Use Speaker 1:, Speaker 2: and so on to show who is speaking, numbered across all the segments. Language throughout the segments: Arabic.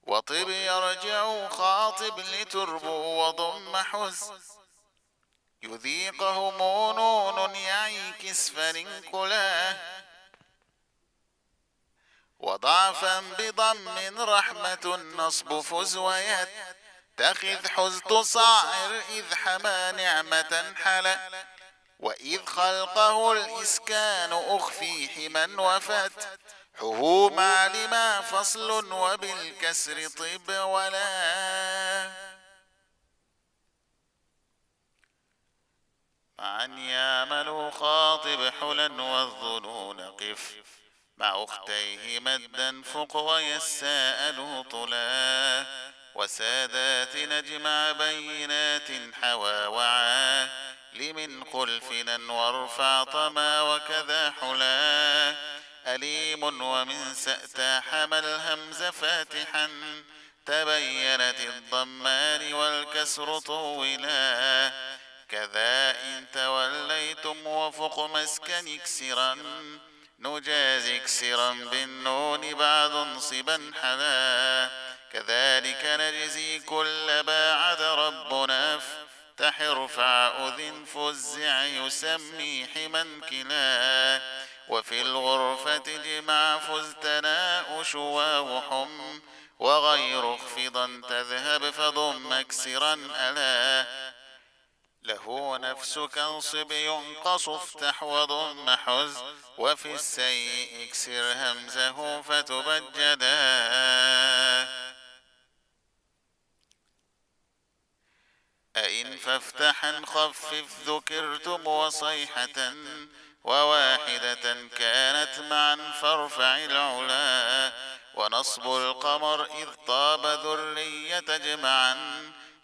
Speaker 1: وطب يرجع خاطب لتربو وضم حز يذيقهم نون يعيكس فرنكلاه وضعفا بضم رحمة النصب فز ويتخذ حز تصعر إذ حما نعمة حلا وإذ خلقه الإسكان أخفي حما وفت حه مع لما فصل وبالكسر طب ولا معا يعمل خاطب حلا والظنون قف مع أختيه مدا فق ويساءل طلا وسادات نجمع بينات حوى وعا لمن خلفنا وارفع طما وكذا حلا أليم ومن سأتا حمى الهمز فاتحا تبينت الضمان والكسر طولا كذا إن توليتم وفق مسكن اكسرا نجاز اكسرا بالنون بعد انصبا حلا كذلك نجزي كل باعد ربنا افتح ارفع أذن فزع يسمي حما كلا وفي الغرفة جمع فزتناء شواه حم وغير اخفضا تذهب فضم اكسرا ألا له نفسك انصب ينقص افتح وضم حز وفي السيء اكسر همزه فتبجدا أئن فافتحا خفف ذكرتم وصيحة وواحدة كانت معا فارفع العلا ونصب القمر إذ طاب ذرية جمعا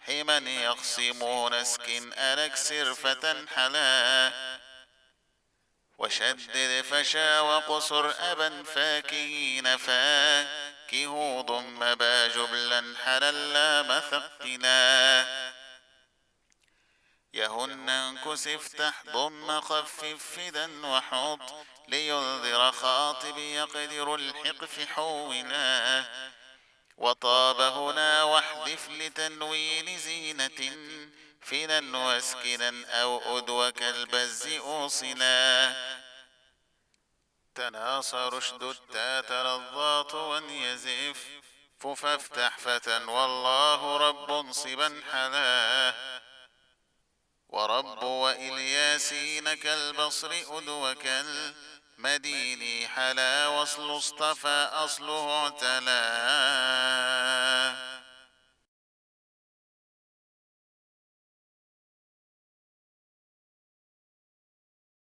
Speaker 1: حما يقسمون اسكن أنكسر فتنحلا وشدد فشا وقصر أبا فاكين فاكه ضم با جبلا حللا مثقلا يهن انكس افتح ضم خفف فدا وحط لينذر خاطب يقدر الحقف حولا وطاب هنا واحذف لتنوين زينة فنا واسكنا أو أدوك البز أوصلا تناصر رشد التات للضاط وانيزف فافتح فتى والله رب صبا حلا ورب وإلياسين كالبصر أدوك المديني حلا وصل اصطفى أصله اعتلا